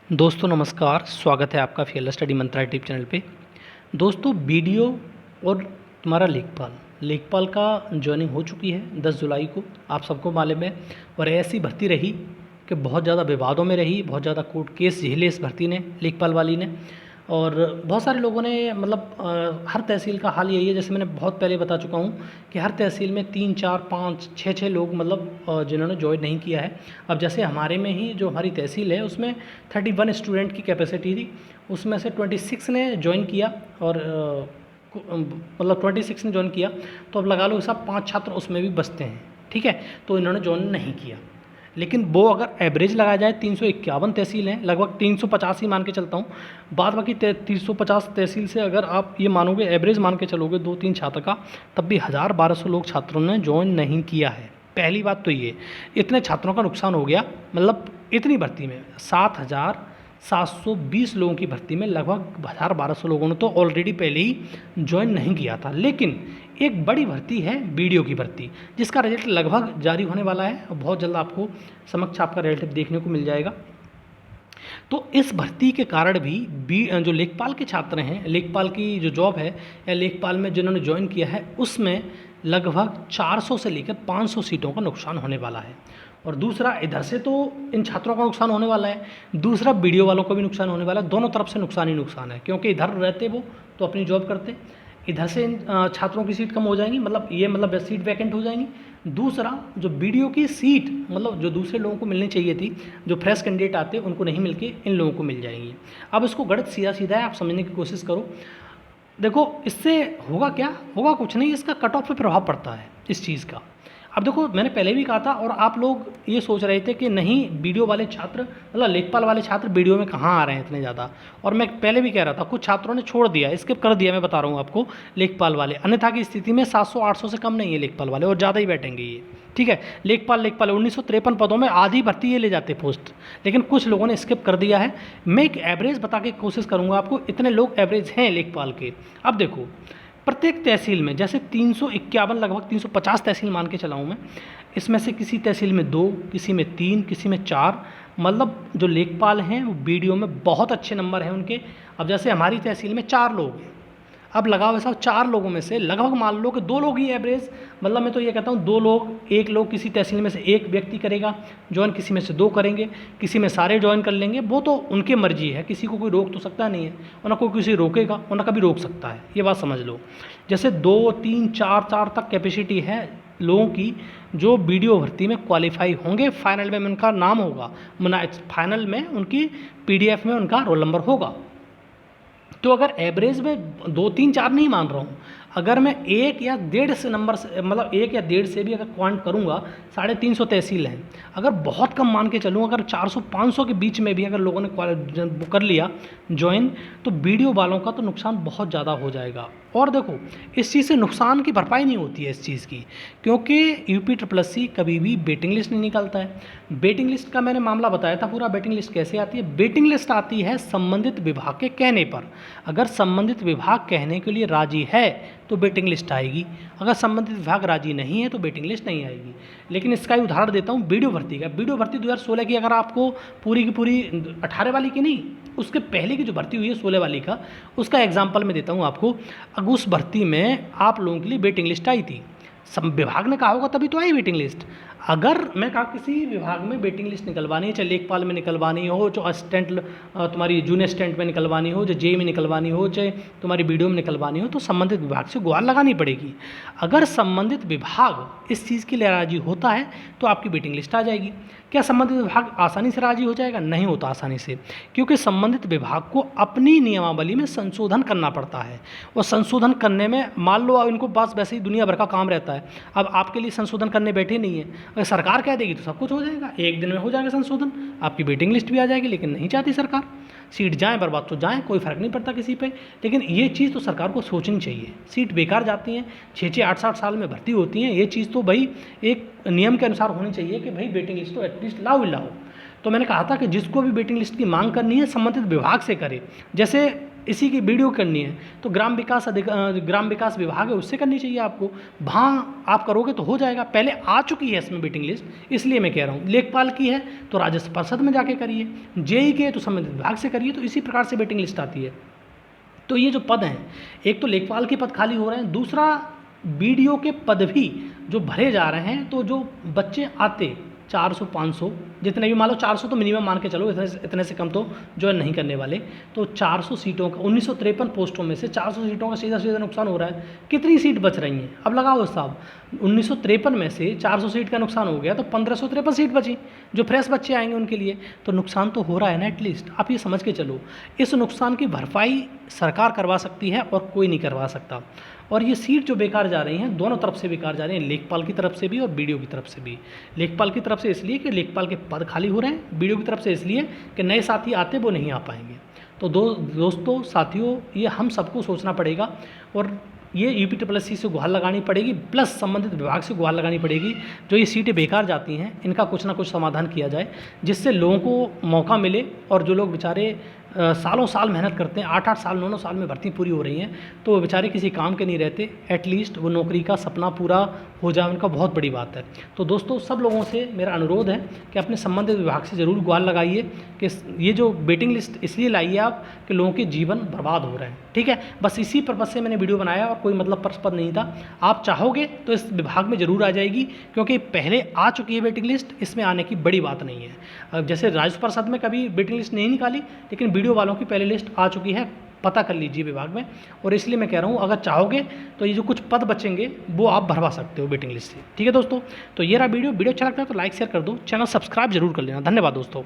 दोस्तों नमस्कार, स्वागत है आपका फील्ड स्टडी मंत्रा यूट्यूब चैनल पे। दोस्तों वीडियो और तुम्हारा लेखपाल का ज्वाइनिंग हो चुकी है 10 जुलाई को, आप सबको मालूम है। और ऐसी भर्ती रही कि बहुत ज़्यादा विवादों में रही, बहुत ज़्यादा कोर्ट केस झेले इस भर्ती ने, लेखपाल वाली ने। और बहुत सारे लोगों ने हर तहसील का हाल यही है, जैसे मैंने बहुत पहले बता चुका हूँ कि हर तहसील में 3 4 5 6 6 लोग जिन्होंने ज्वाइन नहीं किया है। अब जैसे हमारे में ही जो हमारी तहसील है उसमें 31 स्टूडेंट की कैपेसिटी थी, उसमें से 26 ने ज्वाइन किया। और 26 ने ज्वाइन किया, तो अब लगा लो सब 5 छात्र उसमें भी बचते हैं, ठीक है। तो इन्होंने ज्वाइन नहीं किया, लेकिन वो अगर एवरेज लगाया जाए 351 तहसील हैं, लगभग 350 ही मान के चलता हूँ। बाद बाकी 350 तहसील से अगर आप ये मानोगे, एवरेज मान के चलोगे 2-3 छात्र का, तब भी 1000-1200 लोग छात्रों ने ज्वाइन नहीं किया है। पहली बात तो ये, इतने छात्रों का नुकसान हो गया। इतनी भर्ती में 7,720 लोगों की भर्ती में लगभग 1000-1200 लोगों ने तो ऑलरेडी पहले ही ज्वाइन नहीं किया था। लेकिन एक बड़ी भर्ती है बीडीओ की भर्ती, जिसका रिजल्ट लगभग जारी होने वाला है और बहुत जल्द आपको समक्ष आपका रिजल्ट देखने को मिल जाएगा। तो इस भर्ती के कारण भी जो लेखपाल के छात्र हैं, लेखपाल की जो जॉब है या लेखपाल में जिन्होंने ज्वाइन किया है, उसमें लगभग 400 से लेकर 500 सीटों का नुकसान होने वाला है। और दूसरा, इधर से तो इन छात्रों का नुकसान होने वाला है, दूसरा वीडियो वालों को भी नुकसान होने वाला है। दोनों तरफ से नुकसान ही नुकसान है, क्योंकि इधर रहते वो तो अपनी जॉब करते, इधर से इन छात्रों की सीट कम हो जाएंगी, सीट वैकेंट हो जाएंगी। दूसरा, जो वीडियो की सीट जो दूसरे लोगों को मिलनी चाहिए थी, जो फ्रेश कैंडिडेट आते उनको नहीं मिल के इन लोगों को मिल जाएंगी। अब इसको गणित सीधा सीधा है, आप समझने की कोशिश करो। देखो, इससे होगा क्या, होगा कुछ नहीं, इसका कट ऑफ पे प्रभाव पड़ता है इस चीज़ का। अब देखो, मैंने पहले भी कहा था और आप लोग ये सोच रहे थे कि नहीं, वीडियो वाले छात्र लेखपाल वाले छात्र वीडियो में कहाँ आ रहे हैं इतने ज़्यादा। और मैं पहले भी कह रहा था, कुछ छात्रों ने छोड़ दिया, स्किप कर दिया, मैं बता रहा हूँ आपको, लेखपाल वाले। अन्यथा की स्थिति में 700-800 से कम नहीं है लेखपाल वाले, और ज़्यादा ही बैठेंगे ये, ठीक है। लेखपाल 1953 पदों में आधी भर्ती ये ले जाते पोस्ट, लेकिन कुछ लोगों ने स्किप कर दिया है। मैं एक एवरेज बता के कोशिश करूँगा आपको, इतने लोग एवरेज हैं लेखपाल के। अब देखो, प्रत्येक तहसील में जैसे 351, लगभग 350 तहसील मान के चलाऊँ मैं, इसमें से किसी तहसील में 2, किसी में 3, किसी में 4, जो लेखपाल हैं वो बीडीओ में बहुत अच्छे नंबर हैं उनके। अब जैसे हमारी तहसील में 4 लोग हैं, अब लगाओ ऐसा, 4 लोगों में से लगभग मान लो कि 2 लोग ही एवरेज, मैं तो ये कहता हूँ 2 लोग, 1 लोग किसी तहसील में से 1 व्यक्ति करेगा ज्वाइन, किसी में से 2 करेंगे, किसी में सारे ज्वाइन कर लेंगे। वो तो उनकी मर्जी है, किसी को कोई रोक तो सकता नहीं है, और ना कोई किसी रोकेगा और ना कभी रोक सकता है, ये बात समझ लो। जैसे 2 3 4 तक कैपेसिटी है लोगों की जो वीडियो भर्ती में क्वालिफाई होंगे। फाइनल में उनका नाम होगा, फाइनल में उनकी पीडीएफ में उनका रोल नंबर होगा। तो अगर एवरेज में 2 3 4 नहीं मान रहा हूँ, अगर मैं 1 या 1.5 से नंबर से 1 या 1.5 से भी अगर क्वांट करूँगा, 350 तहसील हैं, अगर बहुत कम मान के चलूँ, अगर 400-500 के बीच में भी अगर लोगों ने कर लिया ज्वाइन, तो वीडियो वालों का तो नुकसान बहुत ज़्यादा हो जाएगा। और देखो, इस चीज़ से नुकसान की भरपाई नहीं होती है इस चीज़ की, क्योंकि UPSSC कभी भी वेटिंग लिस्ट नहीं निकालता है। वेटिंग लिस्ट का मैंने मामला बताया था पूरा। वेटिंग लिस्ट कैसे आती है? वेटिंग लिस्ट आती है संबंधित विभाग के कहने पर। अगर संबंधित विभाग कहने के लिए राजी है तो वेटिंग लिस्ट आएगी, अगर संबंधित विभाग राजी नहीं है तो वेटिंग लिस्ट नहीं आएगी। लेकिन इसका ही उदाहरण देता हूँ वीडियो भर्ती का। वीडियो भर्ती 2016 की, अगर आपको पूरी की पूरी 18 वाली की नहीं, उसके पहले की जो भर्ती हुई है 16 वाली का, उसका एग्जाम्पल मैं देता हूँ आपको। उस भर्ती में आप लोगों के लिए वेटिंग लिस्ट आई थी, विभाग ने कहा होगा तभी तो आई वेटिंग लिस्ट। अगर मैं कहा किसी विभाग में वेटिंग लिस्ट निकलवानी है, चाहे लेखपाल में निकलवानी हो, जो असिस्टेंट तुम्हारी जूनियर असिस्टेंट में निकलवानी हो, जो जेई में निकलवानी हो, चाहे तुम्हारी वीडियो में निकलवानी हो, तो संबंधित विभाग से गुहार लगानी पड़ेगी। अगर संबंधित विभाग इस चीज़ के लिए राजी होता है तो आपकी वेटिंग लिस्ट आ जाएगी। क्या संबंधित विभाग आसानी से राजी हो जाएगा? नहीं होता आसानी से, क्योंकि संबंधित विभाग को अपनी नियमावली में संशोधन करना पड़ता है। और संशोधन करने में मान लो इनको पास वैसे ही दुनिया भर का काम रहता है, अब आपके लिए संशोधन करने बैठे नहीं है। अगर सरकार कह देगी तो सब कुछ हो जाएगा, एक दिन में हो जाएगा संशोधन, आपकी वेटिंग लिस्ट भी आ जाएगी। लेकिन नहीं चाहती सरकार, सीट जाएँ बर्बाद तो जाएँ, कोई फ़र्क नहीं पड़ता किसी पे। लेकिन ये चीज़ तो सरकार को सोचनी चाहिए। सीट बेकार जाती हैं, 6-6 8-8 साल में भर्ती होती हैं, ये चीज़ तो भाई एक नियम के अनुसार होनी चाहिए कि भाई वेटिंग लिस्ट तो एटलीस्ट लाओ ही लाओ। तो मैंने कहा था कि जिसको भी वेटिंग लिस्ट की मांग करनी है संबंधित विभाग से करे। जैसे इसी की वीडियो करनी है तो ग्राम विकास विभाग है उससे करनी चाहिए आपको, वहाँ आप करोगे तो हो जाएगा। पहले आ चुकी है इसमें वेटिंग लिस्ट, इसलिए मैं कह रहा हूँ। लेखपाल की है तो राजस्व परिषद में जाके करिए, जेई के है तो संबंधित विभाग से करिए, तो इसी प्रकार से वेटिंग लिस्ट आती है। तो ये जो पद हैं, एक तो लेखपाल के पद खाली हो रहे हैं, दूसरा बीडीओ के पद भी जो भरे जा रहे हैं, तो जो बच्चे आते 400-500 जितने भी, मान लो 400 तो मिनिमम मान के चलो, इतने से कम तो ज्वाइन नहीं करने वाले, तो 400 सीटों का 1953 पोस्टों में से 400 सीटों का सीधा सीधा नुकसान हो रहा है। कितनी सीट बच रही हैं अब लगाओ हिसाब, 1953 में से 400 सीट का नुकसान हो गया तो 1553 सीट बची जो फ्रेश बच्चे आएंगे उनके लिए, तो नुकसान तो हो रहा है ना एटलीस्ट। आप ये समझ के चलो, इस नुकसान की भरपाई सरकार करवा सकती है और कोई नहीं करवा सकता। और ये सीट जो बेकार जा रही हैं, दोनों तरफ से बेकार जा रही हैं, लेखपाल की तरफ से भी और बीडीओ की तरफ से भी। लेखपाल की तरफ से इसलिए कि लेखपाल के पद खाली हो रहे हैं, बीडीओ की तरफ से इसलिए कि नए साथी आते वो नहीं आ पाएंगे। तो दोस्तों साथियों, ये हम सबको सोचना पड़ेगा और ये UPSSC से गुहार लगानी पड़ेगी, प्लस संबंधित विभाग से गुहार लगानी पड़ेगी। जो ये सीटें बेकार जाती हैं इनका कुछ ना कुछ समाधान किया जाए, जिससे लोगों को मौका मिले। और जो लोग बेचारे सालों साल मेहनत करते हैं, 8-8 साल 9-9 साल में भर्ती पूरी हो रही हैं, तो वो बेचारे किसी काम के नहीं रहते, एटलीस्ट वो नौकरी का सपना पूरा हो जाए उनका, बहुत बड़ी बात है। तो दोस्तों सब लोगों से मेरा अनुरोध है कि अपने संबंधित विभाग से ज़रूर गुहार लगाइए कि ये जो वेटिंग लिस्ट इसलिए लाइए आप कि लोगों के जीवन बर्बाद हो रहे हैं। ठीक है, बस इसी पर्पज़ से मैंने वीडियो बनाया और कोई मतलब पर्पज़ नहीं था। आप चाहोगे तो इस विभाग में ज़रूर आ जाएगी, क्योंकि पहले आ चुकी है वेटिंग लिस्ट, इसमें आने की बड़ी बात नहीं है। अब जैसे राजस्व परिषद में कभी वेटिंग लिस्ट नहीं निकाली, लेकिन वीडियो वालों की पहले लिस्ट आ चुकी है, पता कर लीजिए विभाग में। और इसलिए मैं कह रहा हूँ, अगर चाहोगे तो ये जो कुछ पद बचेंगे वो आप भरवा सकते हो वेटिंग लिस्ट से। ठीक है दोस्तों, तो ये रहा वीडियो अच्छा लगता है तो लाइक शेयर कर दो, चैनल सब्सक्राइब जरूर कर लेना। धन्यवाद दोस्तों।